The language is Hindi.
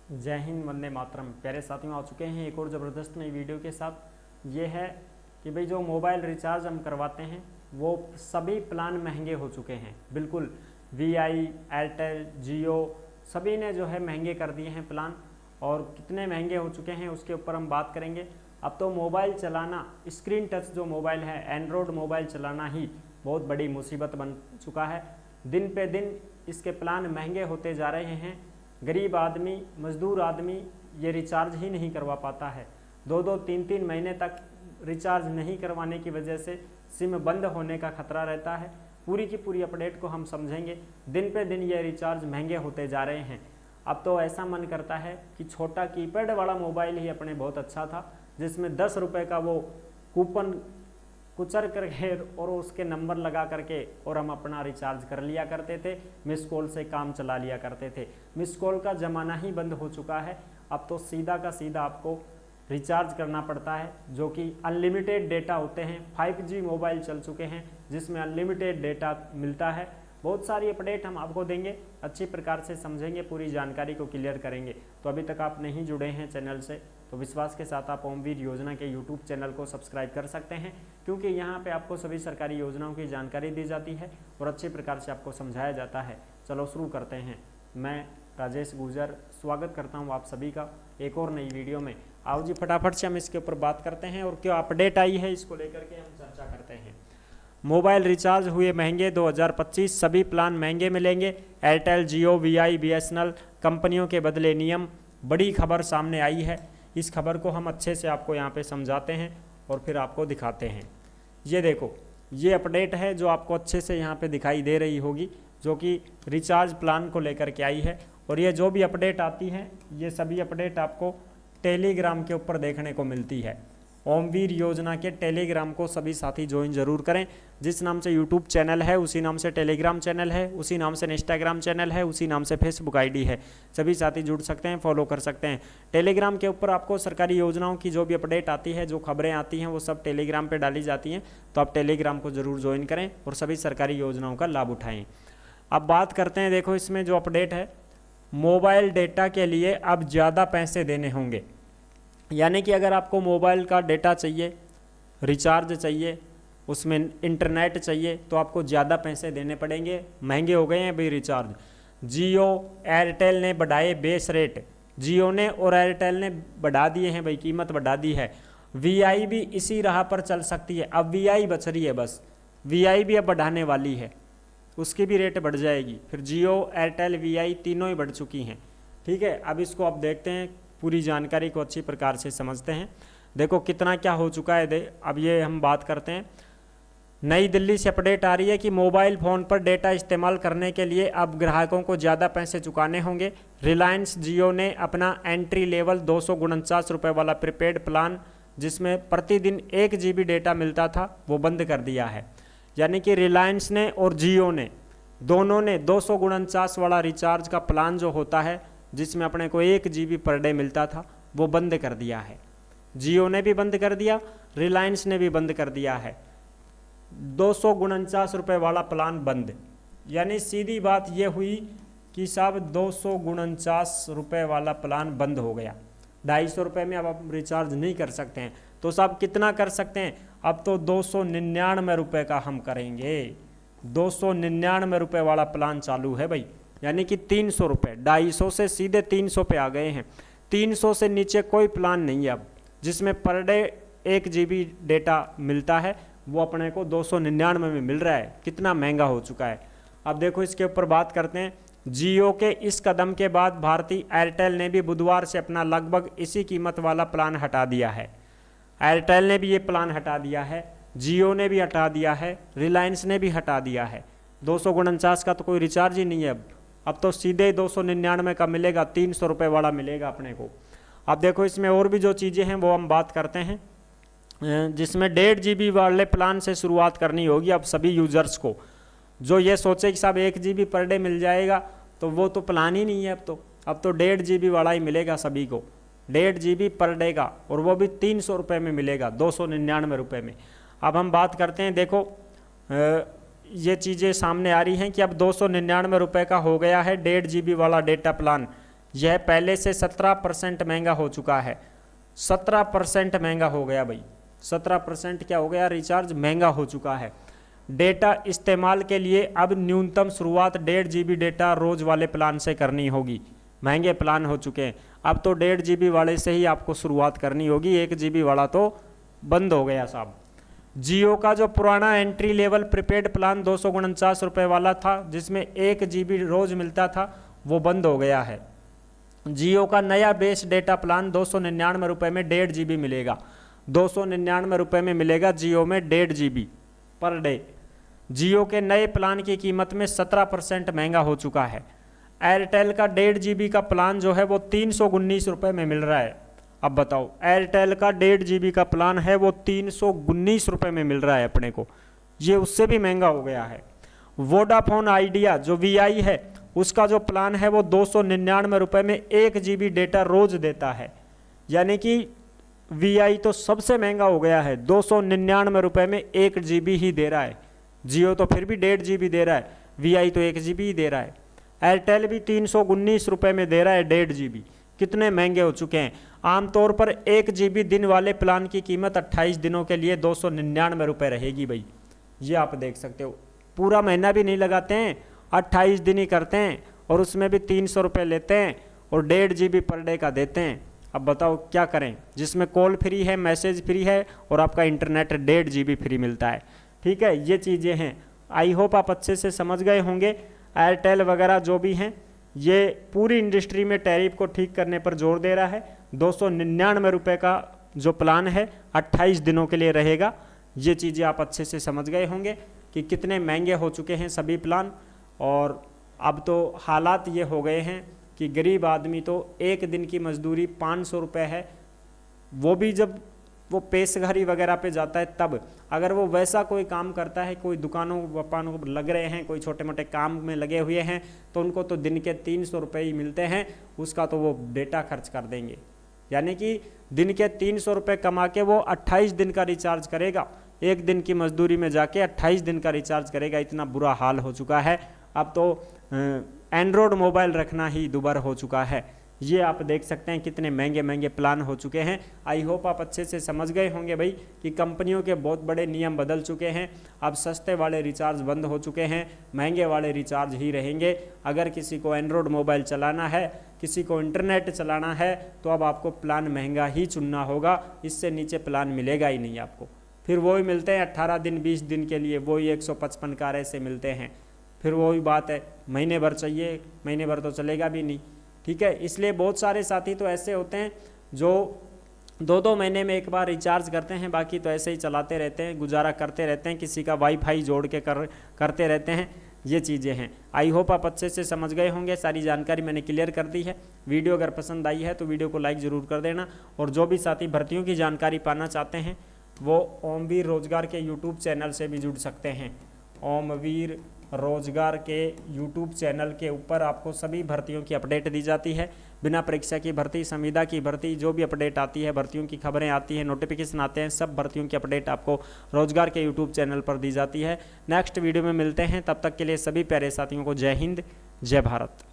जय हिंद, वंदे मातरम। प्यारे साथियों, आ चुके हैं एक और ज़बरदस्त नई वीडियो के साथ। ये है कि भाई जो मोबाइल रिचार्ज हम करवाते हैं वो सभी प्लान महंगे हो चुके हैं। बिल्कुल वीआई, एयरटेल, जियो सभी ने जो है महंगे कर दिए हैं प्लान। और कितने महंगे हो चुके हैं उसके ऊपर हम बात करेंगे। अब तो मोबाइल चलाना, स्क्रीन टच जो मोबाइल है, एंड्रॉयड मोबाइल चलाना ही बहुत बड़ी मुसीबत बन चुका है। दिन पे दिन इसके प्लान महंगे होते जा रहे हैं। गरीब आदमी, मजदूर आदमी ये रिचार्ज ही नहीं करवा पाता है। 2-2, 3-3 महीने तक रिचार्ज नहीं करवाने की वजह से सिम बंद होने का खतरा रहता है। पूरी की पूरी अपडेट को हम समझेंगे। दिन पे दिन ये रिचार्ज महंगे होते जा रहे हैं। अब तो ऐसा मन करता है कि छोटा कीपैड वाला मोबाइल ही अपने बहुत अच्छा था, जिसमें 10 रुपये का वो कूपन कुचर करके और उसके नंबर लगा करके और हम अपना रिचार्ज कर लिया करते थे। मिस कॉल से काम चला लिया करते थे। मिस कॉल का ज़माना ही बंद हो चुका है। अब तो सीधा का सीधा आपको रिचार्ज करना पड़ता है, जो कि अनलिमिटेड डेटा होते हैं। 5G मोबाइल चल चुके हैं जिसमें अनलिमिटेड डेटा मिलता है। बहुत सारी अपडेट हम आपको देंगे, अच्छी प्रकार से समझेंगे, पूरी जानकारी को क्लियर करेंगे। तो अभी तक आप नहीं जुड़े हैं चैनल से तो विश्वास के साथ आप ओमवीर योजना के यूट्यूब चैनल को सब्सक्राइब कर सकते हैं, क्योंकि यहाँ पे आपको सभी सरकारी योजनाओं की जानकारी दी जाती है और अच्छी प्रकार से आपको समझाया जाता है। चलो शुरू करते हैं। मैं राजेश गुजर स्वागत करता हूँ आप सभी का एक और नई वीडियो में। आओ जी फटाफट से हम इसके ऊपर बात करते हैं और क्या अपडेट आई है इसको लेकर के हम चर्चा करते हैं। मोबाइल रिचार्ज हुए महंगे 2025, सभी प्लान महंगे मिलेंगे। एयरटेल, जियो, वीआई, बीएसएनएल कंपनियों के बदले नियम। बड़ी खबर सामने आई है। इस खबर को हम अच्छे से आपको यहाँ पे समझाते हैं और फिर आपको दिखाते हैं। ये देखो, ये अपडेट है जो आपको अच्छे से यहाँ पे दिखाई दे रही होगी, जो कि रिचार्ज प्लान को लेकर के आई है। और ये जो भी अपडेट आती है ये सभी अपडेट आपको टेलीग्राम के ऊपर देखने को मिलती है। ओमवीर योजना के टेलीग्राम को सभी साथी ज्वाइन जरूर करें। जिस नाम से यूट्यूब चैनल है उसी नाम से टेलीग्राम चैनल है, उसी नाम से इंस्टाग्राम चैनल है, उसी नाम से फेसबुक आईडी है। सभी साथी जुड़ सकते हैं, फॉलो कर सकते हैं। टेलीग्राम के ऊपर आपको सरकारी योजनाओं की जो भी अपडेट आती है, जो खबरें आती हैं वो सब टेलीग्राम पर डाली जाती हैं। तो आप टेलीग्राम को ज़रूर ज्वाइन करें और सभी सरकारी योजनाओं का लाभ उठाएँ। अब बात करते हैं, देखो इसमें जो अपडेट है, मोबाइल डेटा के लिए अब ज़्यादा पैसे देने होंगे। यानी कि अगर आपको मोबाइल का डेटा चाहिए, रिचार्ज चाहिए, उसमें इंटरनेट चाहिए, तो आपको ज़्यादा पैसे देने पड़ेंगे। महंगे हो गए हैं भाई रिचार्ज। जियो, एयरटेल ने बढ़ाए बेस रेट। जियो ने और एयरटेल ने बढ़ा दिए हैं भाई, कीमत बढ़ा दी है। वीआई भी इसी राह पर चल सकती है। अब वीआई बच रही है बस, वीआई भी अब बढ़ाने वाली है, उसकी भी रेट बढ़ जाएगी। फिर जियो, एयरटेल, वीआई तीनों ही बढ़ चुकी हैं। ठीक है, अब इसको आप देखते हैं, पूरी जानकारी को अच्छी प्रकार से समझते हैं। देखो कितना क्या हो चुका है। अब ये हम बात करते हैं। नई दिल्ली से अपडेट आ रही है कि मोबाइल फ़ोन पर डेटा इस्तेमाल करने के लिए अब ग्राहकों को ज़्यादा पैसे चुकाने होंगे। रिलायंस जियो ने अपना एंट्री लेवल 249 रुपये वाला प्रीपेड प्लान, जिसमें प्रतिदिन 1 GB डेटा मिलता था, वो बंद कर दिया है। यानी कि रिलायंस ने और जियो ने दोनों ने 249 वाला रिचार्ज का प्लान जो होता है, जिसमें अपने को 1 GB पर डे मिलता था, वो बंद कर दिया है। जियो ने भी बंद कर दिया, रिलायंस ने भी बंद कर दिया है। 249 रुपये वाला प्लान बंद। यानी सीधी बात ये हुई कि साहब 249 रुपये वाला प्लान बंद हो गया। 250 रुपये में अब आप रिचार्ज नहीं कर सकते हैं। तो साहब कितना कर सकते हैं? अब तो 299 रुपये का हम करेंगे। 299 रुपये वाला प्लान चालू है भाई। यानी कि 300 रुपये, 250 से सीधे 300 पे आ गए हैं। 300 से नीचे कोई प्लान नहीं है अब, जिसमें पर डे 1 GB डेटा मिलता है, वो अपने को 299 में मिल रहा है। कितना महंगा हो चुका है। अब देखो इसके ऊपर बात करते हैं। जियो के इस कदम के बाद भारतीय एयरटेल ने भी बुधवार से अपना लगभग इसी कीमत वाला प्लान हटा दिया है। एयरटेल ने भी ये प्लान हटा दिया है, जियो ने भी हटा दिया है, रिलायंस ने भी हटा दिया है। 249 का तो कोई रिचार्ज ही नहीं है अब तो सीधे 299 का मिलेगा, 300 रुपये वाला मिलेगा अपने को। अब देखो इसमें और भी जो चीज़ें हैं वो हम बात करते हैं, जिसमें 1.5 GB वाले प्लान से शुरुआत करनी होगी अब सभी यूजर्स को। जो ये सोचे कि साहब 1 GB पर डे मिल जाएगा, तो वो तो प्लान ही नहीं है अब तो 1.5 GB वाला ही मिलेगा सभी को, 1.5 GB पर डे का, और वो भी 300 रुपये में मिलेगा, 299 रुपये में। अब हम बात करते हैं, देखो ये चीज़ें सामने आ रही हैं कि अब 299 रुपये का हो गया है 1.5 GB वाला डेटा प्लान। यह पहले से 17% महंगा हो चुका है। 17% महंगा हो गया भाई, 17% क्या हो गया, रिचार्ज महंगा हो चुका है। डेटा इस्तेमाल के लिए अब न्यूनतम शुरुआत 1.5 GB डेटा रोज वाले प्लान से करनी होगी। महंगे प्लान हो चुके हैं, अब तो 1.5 GB वाले से ही आपको शुरुआत करनी होगी, 1 GB वाला तो बंद हो गया साहब। जियो का जो पुराना एंट्री लेवल प्रीपेड प्लान 249 रुपये वाला था, जिसमें 1 GB रोज मिलता था, वो बंद हो गया है। जियो का नया बेस डेटा प्लान 299 रुपये में 1.5 GB मिलेगा। 299 रुपये में मिलेगा जियो में 1.5 GB पर डे। जियो के नए प्लान की कीमत में 17% महंगा हो चुका है। एयरटेल का 1.5 GB का प्लान जो है वो 319 रुपये में मिल रहा है। अब बताओ, एयरटेल का 1.5 GB का प्लान है वो 319 रुपये में मिल रहा है अपने को, ये उससे भी महंगा हो गया है। वोडाफोन आइडिया जो VI है, उसका जो प्लान है वो 299 रुपये में 1 GB डेटा रोज देता है। यानी कि VI तो सबसे महंगा हो गया है, 299 रुपये में 1 GB ही दे रहा है। जियो तो फिर भी 1.5 GB दे रहा है, VI तो 1 GB ही दे रहा है। एयरटेल भी 319 रुपये में दे रहा है 1.5 GB। कितने महंगे हो चुके हैं। आमतौर पर 1 GB दिन वाले प्लान की कीमत 28 दिनों के लिए 299 रुपये रहेगी भाई, ये आप देख सकते हो। पूरा महीना भी नहीं लगाते हैं, 28 दिन ही करते हैं और उसमें भी 300 रुपये लेते हैं और 1.5 GB पर डे का देते हैं। अब बताओ क्या करें, जिसमें कॉल फ्री है, मैसेज फ्री है और आपका इंटरनेट 1.5 GB फ्री मिलता है। ठीक है, ये चीज़ें हैं। आई होप आप अच्छे से समझ गए होंगे। एयरटेल वगैरह जो भी हैं, ये पूरी इंडस्ट्री में टैरिफ को ठीक करने पर जोर दे रहा है। 299 रुपये का जो प्लान है 28 दिनों के लिए रहेगा। ये चीज़ें आप अच्छे से समझ गए होंगे कि कितने महंगे हो चुके हैं सभी प्लान। और अब तो हालात ये हो गए हैं कि गरीब आदमी तो एक दिन की मजदूरी 500 रुपये है, वो भी जब वो पेशघरी वगैरह पे जाता है तब। अगर वो वैसा कोई काम करता है, कोई दुकानों वपानों को लग रहे हैं, कोई छोटे मोटे काम में लगे हुए हैं, तो उनको तो दिन के 300 रुपये ही मिलते हैं, उसका तो वो डेटा खर्च कर देंगे। यानी कि दिन के 300 रुपये कमा के वो 28 दिन का रिचार्ज करेगा, एक दिन की मजदूरी में जाके 28 दिन का रिचार्ज करेगा। इतना बुरा हाल हो चुका है। अब तो एंड्रॉयड मोबाइल रखना ही दुबार हो चुका है। ये आप देख सकते हैं कितने महंगे महंगे प्लान हो चुके हैं। आई होप आप अच्छे से समझ गए होंगे भाई कि कंपनियों के बहुत बड़े नियम बदल चुके हैं। अब सस्ते वाले रिचार्ज बंद हो चुके हैं, महंगे वाले रिचार्ज ही रहेंगे। अगर किसी को एंड्रॉयड मोबाइल चलाना है, किसी को इंटरनेट चलाना है, तो अब आपको प्लान महंगा ही चुनना होगा। इससे नीचे प्लान मिलेगा ही नहीं आपको। फिर वही मिलते हैं 18 दिन 20 दिन के लिए, वही 155 का ऐसे मिलते हैं। फिर वही बात है, महीने भर चाहिए, महीने भर तो चलेगा भी नहीं। ठीक है, इसलिए बहुत सारे साथी तो ऐसे होते हैं जो 2-2 महीने में एक बार रिचार्ज करते हैं, बाकी तो ऐसे ही चलाते रहते हैं, गुजारा करते रहते हैं, किसी का वाईफाई जोड़ के करते रहते हैं। ये चीज़ें हैं। आई होप आप अच्छे से समझ गए होंगे। सारी जानकारी मैंने क्लियर कर दी है। वीडियो अगर पसंद आई है तो वीडियो को लाइक ज़रूर कर देना। और जो भी साथी भर्तियों की जानकारी पाना चाहते हैं वो ओमवीर रोजगार के यूट्यूब चैनल से भी जुड़ सकते हैं। ओमवीर रोजगार के यूट्यूब चैनल के ऊपर आपको सभी भर्तियों की अपडेट दी जाती है। बिना परीक्षा की भर्ती, संविदा की भर्ती, जो भी अपडेट आती है, भर्तियों की खबरें आती हैं, नोटिफिकेशन आते हैं, सब भर्तियों की अपडेट आपको रोजगार के यूट्यूब चैनल पर दी जाती है। नेक्स्ट वीडियो में मिलते हैं, तब तक के लिए सभी प्यारे साथियों को जय हिंद, जय भारत।